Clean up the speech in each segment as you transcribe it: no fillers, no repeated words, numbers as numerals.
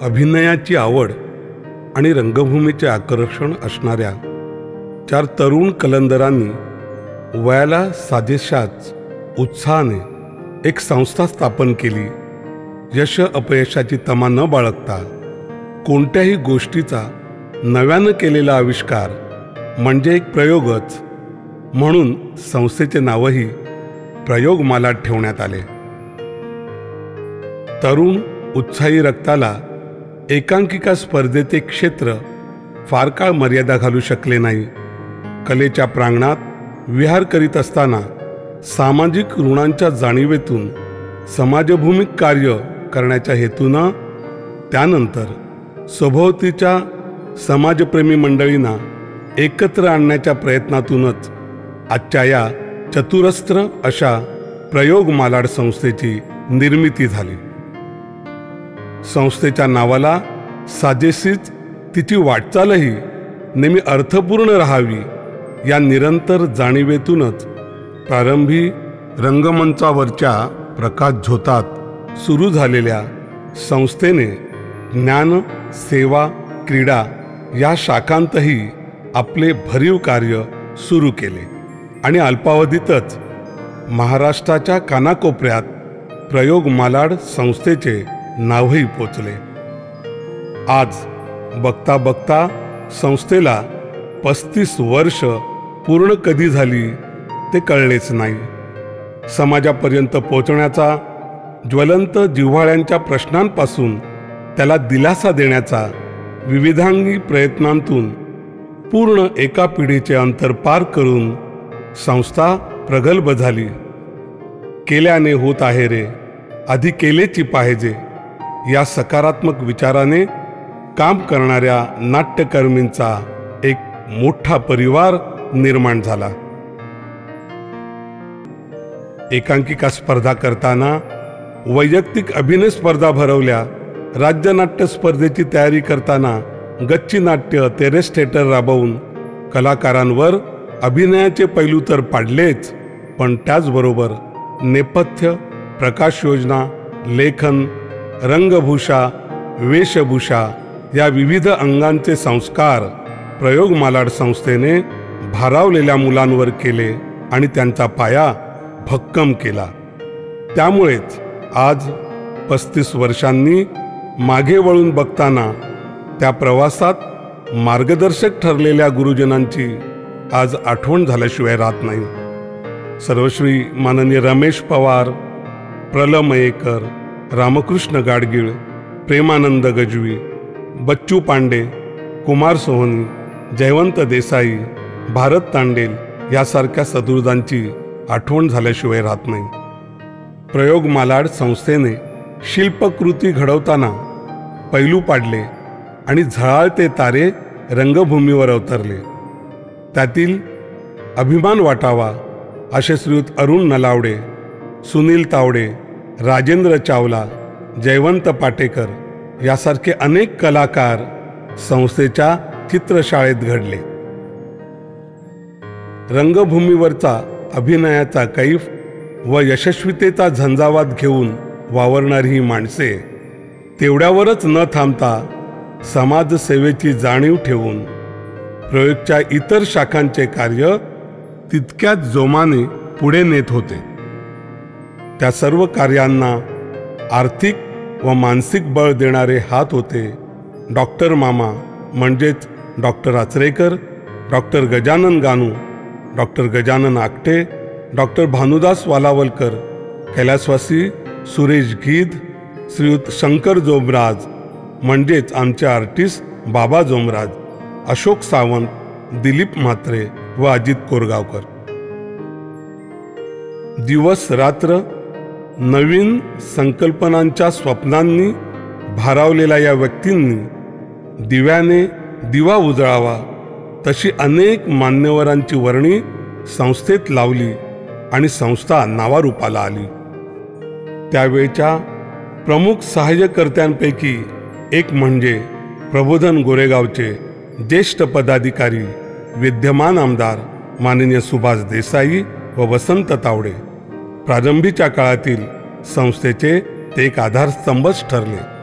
अभिनयाची आवड आणि रंगभूमीचे आकर्षण असणाऱ्या 4 तरुण कलंदरांनी वयाला साजेशाच उत्साहाने एक संस्था स्थापन केली. यश अपयशाची तमा न बाळगता कोणत्याही गोष्टीचा नव्यानं केलेला आविष्कार म्हणजे एक प्रयोगच, म्हणून संस्थेचे नावही प्रयोग मालाड ठेवण्यात आले. तरुण उत्साही रक्ताला एकांकिका स्पर्धेचे क्षेत्र फार काळ मर्यादा घालू शकले नाही. कलेच्या प्रांगणात विहार करीत असताना सामाजिक ऋणांच्या जाणीवेतून समाजभूमिक कार्य करण्याच्या हेतूनं, त्यानंतर सभोवतीच्या समाजप्रेमी मंडळींना एकत्र आणण्याच्या प्रयत्नातूनच आजच्या या चतुरस्त्र अशा प्रयोग मालाड संस्थेची निर्मिती झाली. संस्थेच्या नावाला साजेशीच तिची वाटचालही नेहमी अर्थपूर्ण राहावी या निरंतर जाणीवेतूनच प्रारंभी रंगमंचावरच्या प्रकाशझोतात सुरू झालेल्या संस्थेने ज्ञान, सेवा, क्रीडा या शाखांतही आपले भरीव कार्य सुरू केले आणि अल्पावधीतच महाराष्ट्राच्या कानाकोपऱ्यात प्रयोग मालाड संस्थेचे नावही पोचले. आज बघता बघता संस्थेला 35 वर्ष पूर्ण कधी झाली ते कळलेच नाही. समाजापर्यंत पोहोचण्याचा, ज्वलंत जिव्हाळ्यांच्या प्रश्नांपासून त्याला दिलासा देण्याचा विविधांगी प्रयत्नांतून पूर्ण एका पिढीचे अंतर पार करून संस्था प्रगल्भ झाली. केल्याने होत आहे रे, आधी केलेची पाहिजे या सकारात्मक विचाराने काम करणाऱ्या नाट्यकर्मींचा एक मोठा परिवार निर्माण झाला. एकांकिका स्पर्धा करताना, वैयक्तिक अभिनय स्पर्धा भरवल्या, राज्य नाट्य स्पर्धेची तयारी करताना गच्ची नाट्य, टेरेस थिएटर राबवून कलाकारांवर अभिनयाचे पैलू तर पाडलेच, पण त्याचबरोबर नेपथ्य, प्रकाश योजना, लेखन, रंगभूषा, वेशभूषा या विविध अंगांचे संस्कार प्रयोग मालाड संस्थेने भारावलेल्या मुलांवर केले आणि त्यांचा पाया भक्कम केला. त्यामुळेच आज 35 वर्षांनी मागे वळून बघताना त्या प्रवासात मार्गदर्शक ठरलेल्या गुरुजनांची आज आठवण झाल्याशिवाय राहत नाही. सर्वश्री माननीय रमेश पवार, प्रल मयेकर, रामकृष्ण गाडगीळ, प्रेमानंद गजवी, बच्चू पांडे, कुमार सोहनी, जयवंत देसाई, भारत तांडेल यासारख्या सदृदांची आठवण झाल्याशिवाय राहत नाही. प्रयोग मालाड संस्थेने शिल्पकृती घडवताना पैलू पाडले आणि झळाळते तारे रंगभूमीवर अवतरले. त्यातील अभिमान वाटावा असे श्रीयुत अरुण नलावडे, सुनील तावडे, राजेंद्र चावला, जयवंत पाटेकर यासारखे अनेक कलाकार संस्थेच्या चित्रशाळेत घडले. रंगभूमीवरचा अभिनयाचा कैफ व यशस्वीतेचा झंझावात घेऊन वावरणारी ही माणसे तेवढ्यावरच न थांबता समाजसेवेची जाणीव ठेवून प्रयोगच्या इतर शाखांचे कार्य तितक्याच जोमाने पुढे नेत होते. त्या सर्व कार्यांना आर्थिक व मानसिक बळ देणारे हात होते डॉक्टर मामा म्हणजेच doctor Achrekar, doctor Gajanan Ganu, doctor Gajanan Akte, doctor Bhanudas Walawalkar, कैलासवासी सुरेश गीध, श्रीयुत शंकर जोमराज म्हणजेच आमचे आर्टिस्ट बाबा जोमराज, अशोक सावंत, दिलीप म्हात्रे व अजित कोरगावकर. दिवस रात्र नवीन संकल्पनांच्या स्वप्नांनी भारावलेल्या या व्यक्तींनी दिव्याने दिवा उजळावा तशी अनेक मान्यवरांची वर्णी संस्थेत लावली आणि संस्था नावारूपाला आली. त्यावेळच्या प्रमुख सहाय्यकर्त्यांपैकी एक म्हणजे प्रबोधन गोरेगावचे ज्येष्ठ पदाधिकारी विद्यमान आमदार माननीय सुभाष देसाई व वसंत तावडे. प्रारंभीच्या काळातील संस्थेचे ते एक आधारस्तंभच ठरले.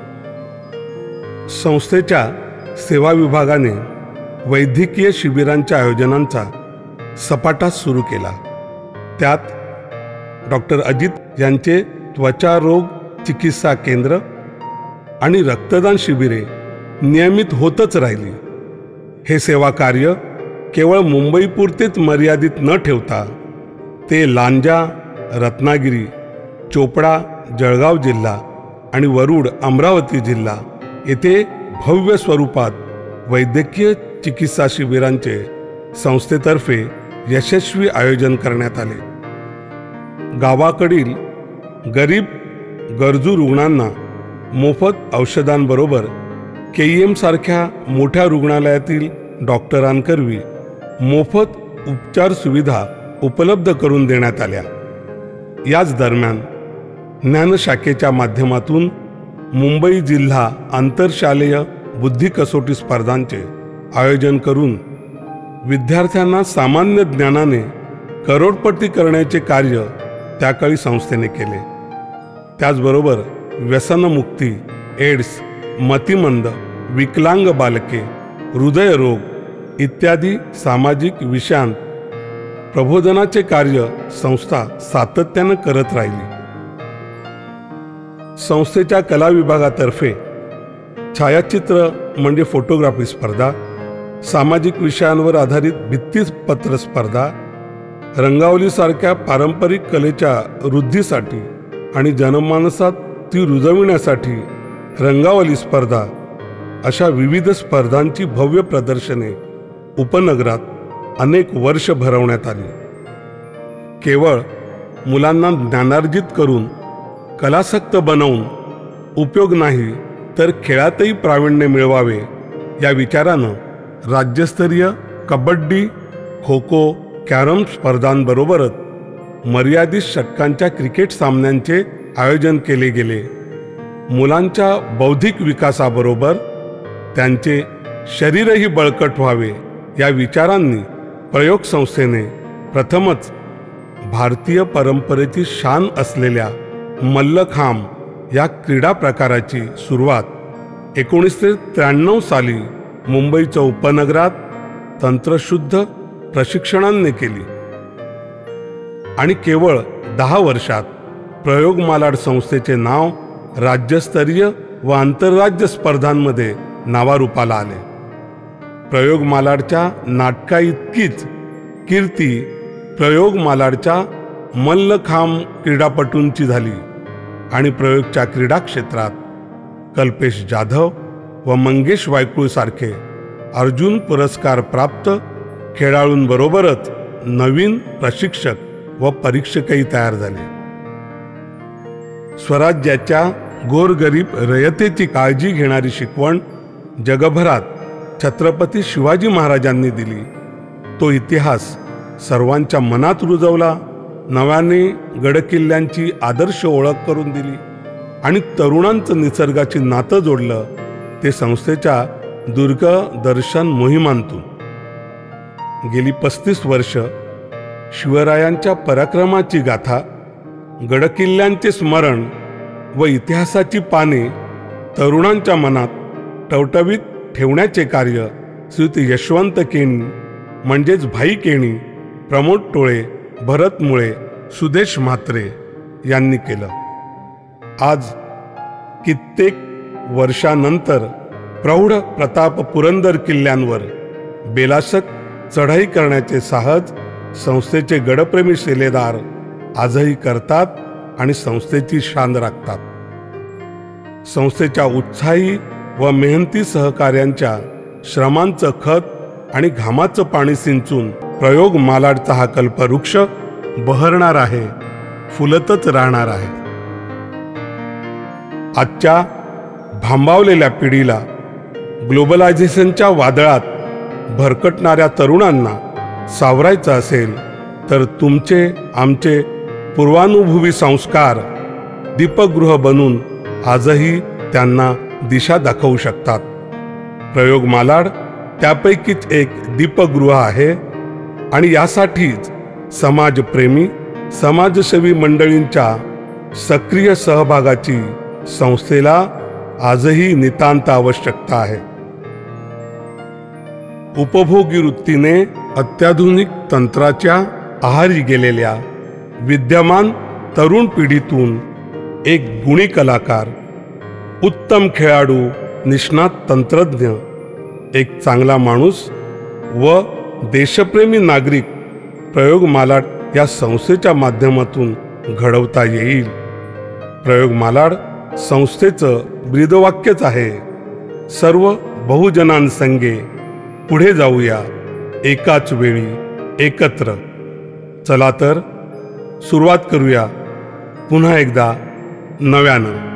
संस्थेच्या सेवा विभागाने वैद्यकीय शिबिरांच्या आयोजनांचा सपाटा सुरू केला। त्यात डॉक्टर अजित यांचे त्वचा रोग चिकित्सा केंद्र आणि रक्तदान शिबिरे नियमित होतच राहिली। हे सेवा कार्य केवळ मुंबईपुरतेच मर्यादित न ठेवता ते लांजा, रत्नागिरी, चोपडा जळगाव जिल्हा आणि वरुड अमरावती जिल्हा येथे भव्य स्वरूपात वैद्यकीय चिकित्सा शिबिरांचे संस्थेतर्फे यशस्वी आयोजन करण्यात आले। गावाकडील गरीब गरजू रुग्णांना मोफत औषधांबरोबर KEM सारख्या मोठ्या रुग्णालयातील डॉक्टरांकरवी मोफत उपचार सुविधा उपलब्ध करून देण्यात आल्या। याच दरम्यान ज्ञानशाखेच्या माध्यमातून मुंबई जिल्हा आंतरशालेय बुद्धी कसोटी स्पर्धांचे आयोजन करून विद्यार्थ्यांना सामान्य ज्ञानाने करोडपती करण्याचे कार्य त्याकाळी संस्थेने केले। त्याचबरोबर व्यसनमुक्ती, एड्स, मतिमंद, विकलांग बालके, हृदयरोग इत्यादी सामाजिक विषयांत प्रबोधनाचे कार्य संस्था सातत्याने करत राहिली। संस्थेच्या कला विभागातर्फे छायाचित्र म्हणजे फोटोग्राफी स्पर्धा, सामाजिक विषयांवर आधारित भित्तीपत्र स्पर्धा, रंगावलीसारख्या पारंपरिक कलेच्या वृद्धीसाठी आणि जनमानसात ती रुजविण्यासाठी रंगावली स्पर्धा अशा विविध स्पर्धांची भव्य प्रदर्शने उपनगरात अनेक वर्ष भरवण्यात आली। केवळ मुलांना ज्ञानार्जित करून कलासक्त बनवून उपयोग नाही तर खेळातही प्रावीण्य मिळवावे या विचारानं राज्यस्तरीय कबड्डी, खो खो, कॅरम स्पर्धांबरोबरच मर्यादित षटकांच्या क्रिकेट सामन्यांचे आयोजन केले गेले। मुलांच्या बौद्धिक विकासाबरोबर त्यांचे शरीरही बळकट व्हावे या विचारांनी प्रयोग संस्थेने प्रथमच भारतीय परंपरेची शान असलेल्या मल्लखांब या क्रीडा प्रकाराची सुरुवात 1993 साली मुंबईच्या उपनगरात तंत्रशुद्ध प्रशिक्षणाने केली आणि केवळ 10 वर्षात प्रयोग मालाड संस्थेचे नाव राज्यस्तरीय व आंतरराज्य स्पर्धांमध्ये नावारूपाला आले। प्रयोग मालाडच्या नाटका इतकीच कीर्ती प्रयोग मालाडच्या मल्लखांब क्रीडापटूंची झाली आणि प्रयोगच्या क्रीडा क्षेत्रात कल्पेश जाधव व मंगेश वायकुळ सारखे अर्जुन पुरस्कार प्राप्त खेळाडूंबरोबरच नवीन प्रशिक्षक व परीक्षकही तयार झाले। स्वराज्याच्या गोरगरीब रयतेची काळजी घेणारी शिकवण जगभरात छत्रपती शिवाजी महाराजांनी दिली। तो इतिहास सर्वांच्या मनात रुजवला, नव्याने गडकिल्ल्यांची आदर्श ओळख करून दिली आणि तरुणांचं निसर्गाची नातं जोडलं ते संस्थेच्या दुर्गदर्शन मोहिमांतून। गेली 35 वर्ष शिवरायांच्या पराक्रमाची गाथा, गडकिल्ल्यांचे स्मरण व इतिहासाची पाने तरुणांच्या मनात टवटवीत ठेवण्याचे कार्य श्री यशवंत केणी म्हणजेच भाई केणी, प्रमोद टोळे, भरत मुळे, सुदेश म्हात्रे यांनी केलं। आज कित्येक वर्षानंतर प्रौढ प्रताप पुरंदर किल्ल्यांवर बेलासक चढाई करण्याचे साहस संस्थेचे गडप्रेमी शिलेदार आजही करतात आणि संस्थेची शान राखतात। संस्थेच्या उत्साही व मेहनती सहकार्यांच्या श्रमांचं खत आणि घामाचं पाणी सिंचून प्रयोग मालाडचा हा कल्पवृक्ष बहरणार आहे, फुलतच राहणार आहे। आजच्या भांबावलेल्या पिढीला ग्लोबलायझेशनच्या वादळात भरकटणाऱ्या तरुणांना सावरायचं असेल तर तुमचे आमचे पूर्वानुभवी संस्कार दीपगृह बनून आजही त्यांना दिशा दाखवू शकतात। प्रयोग मालाड त्यापैकीच एक दीपगृह आहे आणि यासाठीच समाजप्रेमी समाजसेवी मंडळींच्या सक्रिय सहभागाची संस्थेला आजही नितांत आवश्यकता आहे. उपभोगी वृत्तीने अत्याधुनिक तंत्राच्या आहारी गेलेल्या विद्यमान तरुण पिढीतून एक गुणी कलाकार, उत्तम खेळाडू, निष्णात तंत्रज्ञ, एक चांगला माणूस व देशप्रेमी नागरिक प्रयोग मालाड या संस्थेच्या माध्यमातून घडवता येईल. प्रयोग मालाड संस्थेचं ब्रीदवाक्यच आहे, सर्व बहुजनांसंगे पुढे जाऊया एकाच वेळी एकत्र. चला तर सुरुवात करूया पुन्हा एकदा नव्यानं.